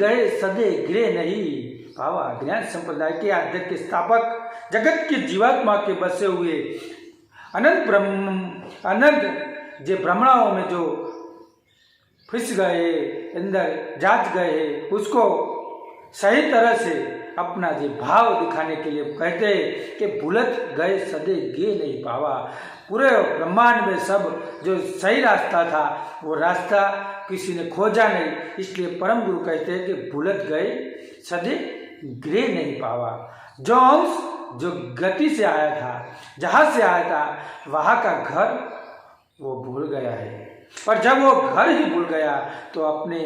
गए सदे गिरे नहीं पावा। ज्ञान संप्रदाय के आद्य के स्थापक, जगत की जीवात्मा के बसे हुए अनंत जे भ्रमणाओं में जो फिस गए, अंदर जाच गए, उसको सही तरह से अपना जो भाव दिखाने के लिए कहते हैं कि भूलत गए सदे गे नहीं पावा। पूरे ब्रह्मांड में सब जो सही रास्ता था वो रास्ता किसी ने खोजा नहीं, इसलिए परम गुरु कहते हैं कि भूलत गए सदे गिरे नहीं पावा। जो अंश जो गति से आया था, जहाँ से आया था, वहाँ का घर वो भूल गया है। और जब वो घर ही भूल गया तो अपने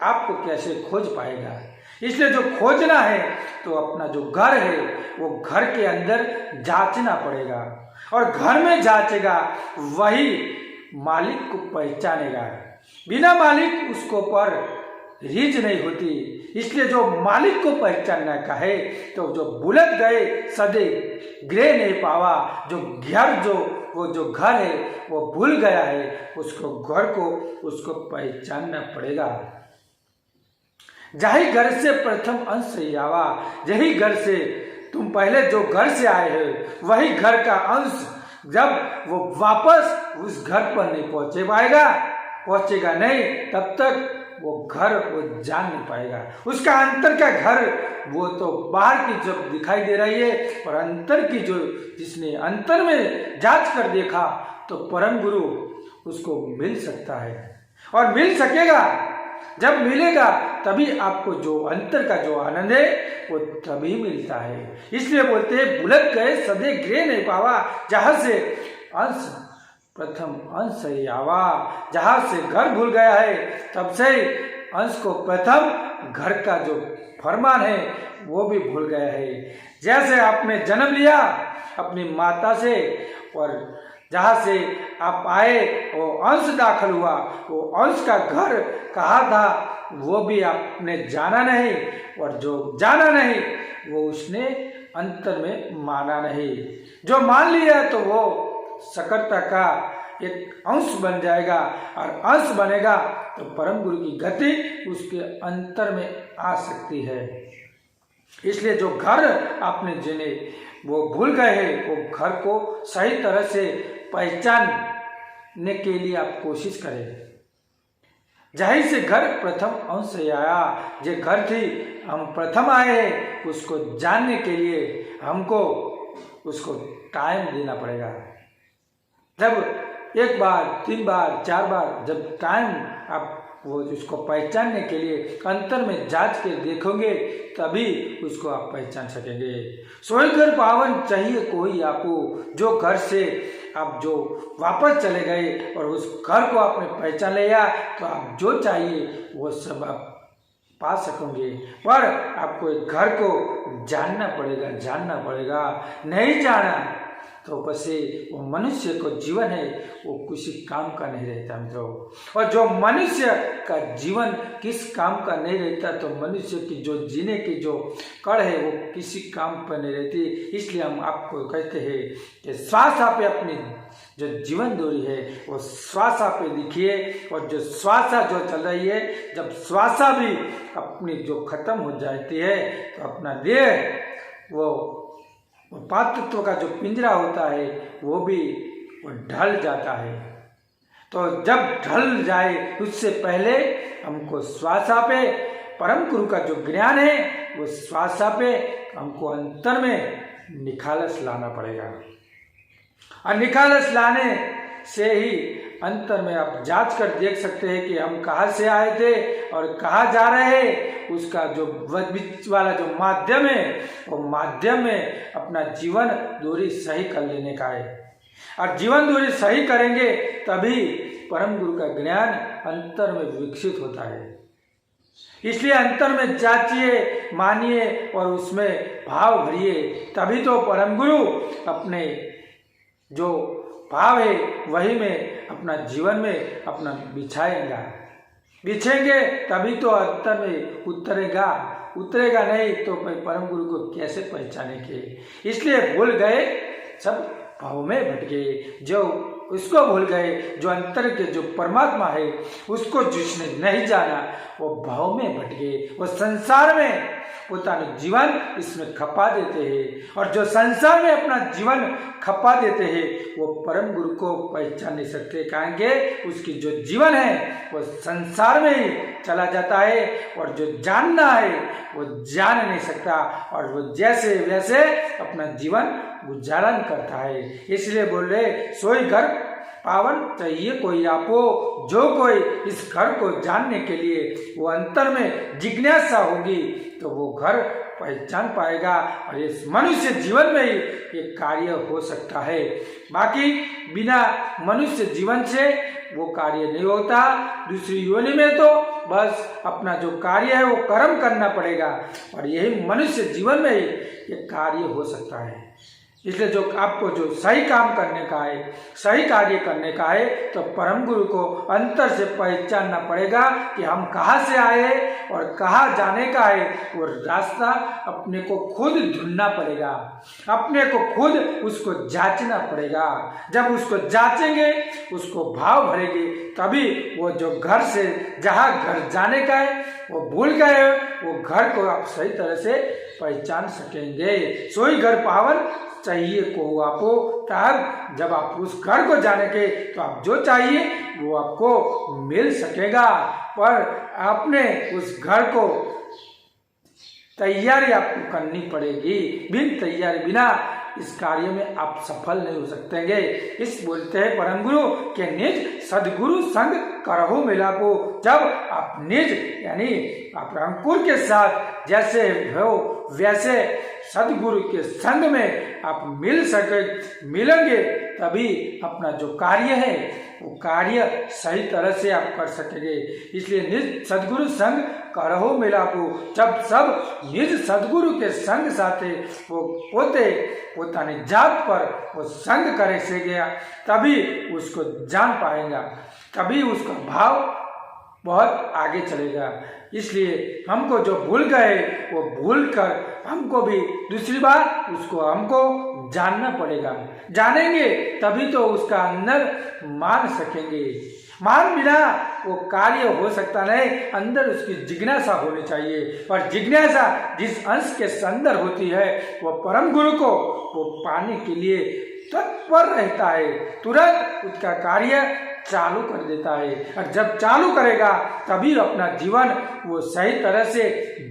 आप को कैसे खोज पाएगा। इसलिए जो खोजना है तो अपना जो घर है वो घर के अंदर जांचना पड़ेगा, और घर में जांचेगा वही मालिक को पहचानेगा। बिना मालिक उसको पर रीझ नहीं होती। इसलिए जो मालिक को पहचानना का है तो जो भूलत गए सदे गिरे नहीं पावा, जो घर जो घर है वो भूल गया है, उसको घर को उसको पहचानना पड़ेगा। जही घर से प्रथम अंश ही आवा, यही घर से तुम पहले जो घर से आए हो वही घर का अंश जब वो वापस उस घर पर नहीं पहुंचेगा नहीं, तब तक वो घर वो जान नहीं पाएगा। उसका अंतर का घर वो तो बाहर की जब दिखाई दे रही है, और अंतर की जो जिसने अंतर में जांच कर देखा तो परम गुरु उसको मिल सकता है, और मिल सकेगा। जब मिलेगा तभी आपको जो अंतर का जो आनंद है वो तभी मिलता है। इसलिए बोलते हैं भूलत गए सदे गिरे नहीं पावा, जहां से अंश प्रथम अंश ही आवा। जहां से घर भूल गया है तब से अंश को प्रथम घर का जो फरमान है वो भी भूल गया है। जैसे आपने जन्म लिया अपनी माता से, और जहाँ से आप आए वो अंश दाखिल हुआ, वो अंश का घर कहाँ था वो भी आपने जाना नहीं, और जो जाना नहीं वो उसने अंतर में माना नहीं। जो मान लिया तो वो सकरता का एक अंश बन जाएगा, और अंश बनेगा तो परम गुरु की गति उसके अंतर में आ सकती है। इसलिए जो घर आपने जिने वो भूल गए हैं, वो घर को सही तरह से पहचानने के लिए आप कोशिश करें। जाहिर से घर प्रथम अंश से आया, जो घर थी हम प्रथम आए हैं, उसको जानने के लिए हमको उसको टाइम देना पड़ेगा। जब एक बार, 3 बार, 4 बार जब टाइम आप वो उसको पहचानने के लिए अंतर में जांच के देखोगे तभी उसको आप पहचान सकेंगे। सोई घर पावन चाहिए कोई आपको, जो घर से आप जो वापस चले गए और उस घर को आपने पहचान लिया तो आप जो चाहिए वो सब आप पा सकोगे। पर आपको एक घर को जानना पड़ेगा। नहीं जाना तो बस वो मनुष्य को जीवन है वो किसी काम का नहीं रहता मित्रों। और जो मनुष्य का जीवन किस काम का नहीं रहता तो मनुष्य की जो जीने की जो कड़ है वो किसी काम पर नहीं रहती। इसलिए हम आपको कहते हैं कि श्वास पे अपनी जो जीवन दूरी है वो श्वासा पे लिखिए, और जो श्वासा जो चल रही है जब श्वासा भी अपनी जो खत्म हो जाती है तो अपना देह वो पातत्व का जो पिंजरा होता है वो भी वो ढल जाता है। तो जब ढल जाए उससे पहले हमको श्वासा पे परम गुरु का जो ज्ञान है वो श्वासा पे हमको अंतर में निखालस लाना पड़ेगा। और निखालस लाने से ही अंतर में आप जांच कर देख सकते हैं कि हम कहाँ से आए थे और कहाँ जा रहे हैं। उसका जो बीच वाला जो माध्यम है वो माध्यम में अपना जीवन दूरी सही कर लेने का है, और जीवन दूरी सही करेंगे तभी परम गुरु का ज्ञान अंतर में विकसित होता है। इसलिए अंतर में जांचिए, मानिए और उसमें भाव भरिए, तभी तो परम गुरु अपने जो भाव है वही में अपना जीवन में अपना बिछेंगे तभी तो अंतर में उतरेगा नहीं तो परम गुरु को कैसे पहचानेंगे। इसलिए भूल गए सब भाव में भटके, जो उसको भूल गए, जो अंतर के जो परमात्मा है उसको जिसने नहीं जाना वो भाव में भटके, वो संसार में પોતાનું जीवन इसमें खपा देते हैं, और जो संसार में अपना जीवन खपा देते हैं वो परम गुरु को पहचान नहीं सकते, कारण के उसकी जो जीवन है वो संसार में ही चला जाता है, और जो जानना है वो जान नहीं सकता, और वो जैसे वैसे अपना जीवन गुजारन करता है। इसलिए बोल रहे सोई घर पावन चाहिए कोई आपो, जो कोई इस घर को जानने के लिए वो अंतर में जिज्ञासा होगी तो वो घर पहचान पाएगा, और इस मनुष्य जीवन में ही ये कार्य हो सकता है। बाकी बिना मनुष्य जीवन से वो कार्य नहीं होता। दूसरी योनि में तो बस अपना जो कार्य है वो कर्म करना पड़ेगा, और यही मनुष्य जीवन में ही ये कार्य हो सकता है। इसलिए जो आपको जो सही काम करने का है, सही कार्य करने का है, तो परम गुरु को अंतर से पहचानना पड़ेगा कि हम कहाँ से आए और कहाँ जाने का है। वो रास्ता अपने को खुद ढूंढना पड़ेगा, अपने को खुद उसको जांचना पड़ेगा। जब उसको जांचेंगे, उसको भाव भरेंगे, तभी वो जो घर से जहाँ घर जाने का है वो भूल गए, वो घर को आप सही तरह से पहचान सकेंगे। सोई घर पावन चाहिए को आपको, तब जब आप उस घर को जानेंगे तो आप जो चाहिए वो आपको मिल सकेगा। पर आपने उस घर को तैयारी आपको करनी पड़ेगी, बिन तैयारी बिना इस कार्य में आप सफल नहीं हो सकते। इस बोलते हैं परम गुरु के निज सदगुरु संग करहु मिलापो। जब आप निज यानी आप अंकुर के साथ जैसे हो वैसे सदगुरु के संग में आप मिलेंगे, तभी अपना जो कार्य है वो कार्य सही तरह से आप कर सकेंगे। इसलिए निज सदगुरु संग करहु मिलापो। जब सब निज सदगुरु के संग साथे वो पोतानी जात पर वो संग करे से गया, तभी उसको जान पाएगा, तभी उसका भाव बहुत आगे चलेगा। इसलिए हमको जो भूल गए वो भूल कर हमको भी दूसरी बार उसको हमको जानना पड़ेगा। जानेंगे तभी तो उसका अंदर मान सकेंगे। मान बिना वो कार्य हो सकता नहीं, अंदर उसकी जिज्ञासा होनी चाहिए, और जिज्ञासा जिस अंश के अंदर होती है वो परम गुरु को वो पाने के लिए तत्पर रहता है, तुरंत उसका कार्य चालू कर देता है। और जब चालू करेगा तभी अपना जीवन वो सही तरह से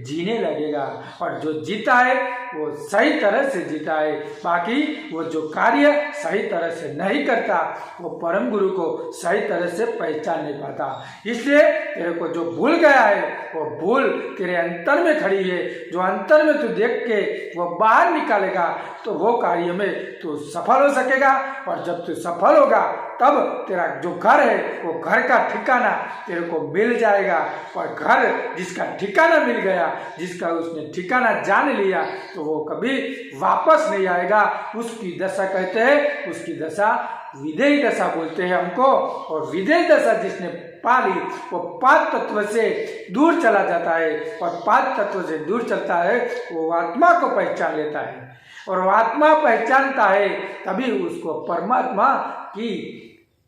जीने लगेगा, और जो जीता है वो सही तरह से जीता है। बाकी वो जो कार्य सही तरह से नहीं करता वो परम गुरु को सही तरह से पहचान नहीं पाता। इसलिए तेरे को जो भूल गया है वो भूल तेरे अंतर में खड़ी है, जो अंतर में तू देख के वो बाहर निकालेगा तो वो कार्य में तू सफल हो सकेगा। और जब तू सफल होगा तब तेरा जो घर है वो घर का ठिकाना तेरे को मिल जाएगा। और घर जिसका ठिकाना मिल गया, जिसका उसने ठिकाना जान लिया, तो वो कभी वापस नहीं आएगा। उसकी दशा कहते हैं, उसकी दशा विदेही दशा बोलते हैं हमको। और विदेही दशा जिसने पाली वो पांच तत्व से दूर चला जाता है, और पांच तत्व से दूर चलता है वो आत्मा को पहचान लेता है, और वो आत्मा पहचानता है तभी उसको परमात्मा की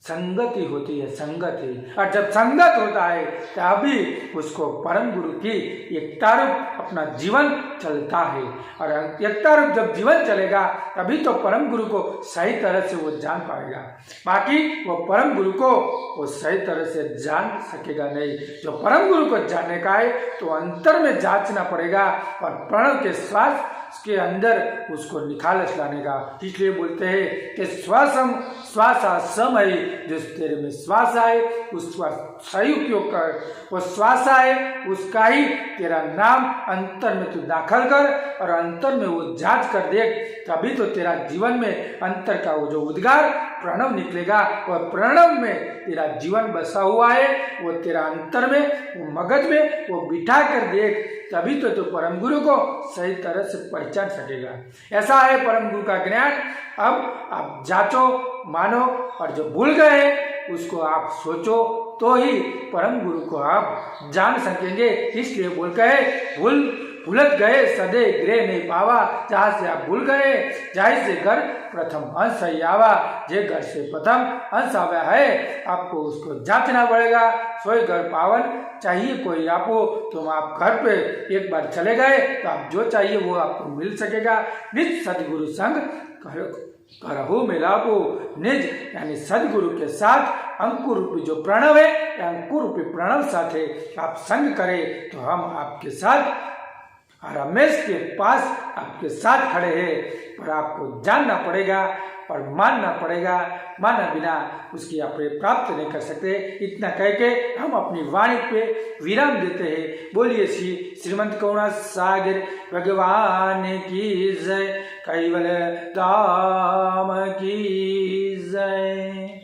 संगति होती है, संगति। और जब संगत होता है तभी उसको परम गुरु की एकता रूप अपना जीवन चलता है। और एकता रूप जब जीवन चलेगा तभी तो परम गुरु को सही तरह से वो जान पाएगा। बाकी वो परम गुरु को वो सही तरह से जान सकेगा नहीं। जो परम गुरु को जानने का है तो अंतर में जांचना पड़ेगा, और प्रणव के श्वास के अंदर उसको निखालस लाने का। इसलिए बोलते हैं कि श्वासा समय, जो तेरे में श्वास आए उसका सही उपयोग कर, वो श्वास आए उसका ही तेरा नाम अंतर में तू दाखिल कर, और अंतर में वो जांच कर देख, तभी तो तेरा जीवन में अंतर का वो जो उद्गार प्रणव निकलेगा। और प्रणव में तेरा जीवन बसा हुआ है, वो तेरा अंतर में वो मगज में वो बिठा कर देख, तभी तो तू परम गुरु को सही तरह से पहचान सकेगा। ऐसा है परम गुरु का ज्ञान। अब आप जांचो, मानो, और जो भूल गए उसको आप सोचो तो ही परम गुरु को आप जान सकेंगे। इसलिए बोल कहे भूलत गए सदे गृह नहीं पावा, जहाँ से आप भूल गए जाहि से घर प्रथम अंश ही आवा। जे घर से प्रथम अंश आवा है आपको उसको जांचना पड़ेगा। सोई घर पावन चाहिए कोई आपको, तुम आप घर पे एक बार चले गए तो आप जो चाहिए वो आपको मिल सकेगा। निज सदगुरु संग करहु मिलापो, निज यानी सदगुरु के साथ अंकुर रूपी जो प्रणव है, अंकुर रूपी प्रणव साथे आप संग करें तो हम आपके साथ रमेश के पास आपके साथ खड़े हैं। पर आपको जानना पड़ेगा और मानना पड़ेगा, माना बिना उसकी आप प्राप्त नहीं कर सकते। इतना कह के हम अपनी वाणी पे विराम देते हैं। बोलिए श्री श्रीमंत करुणा सागर भगवान की जय, कैवल धाम की जय।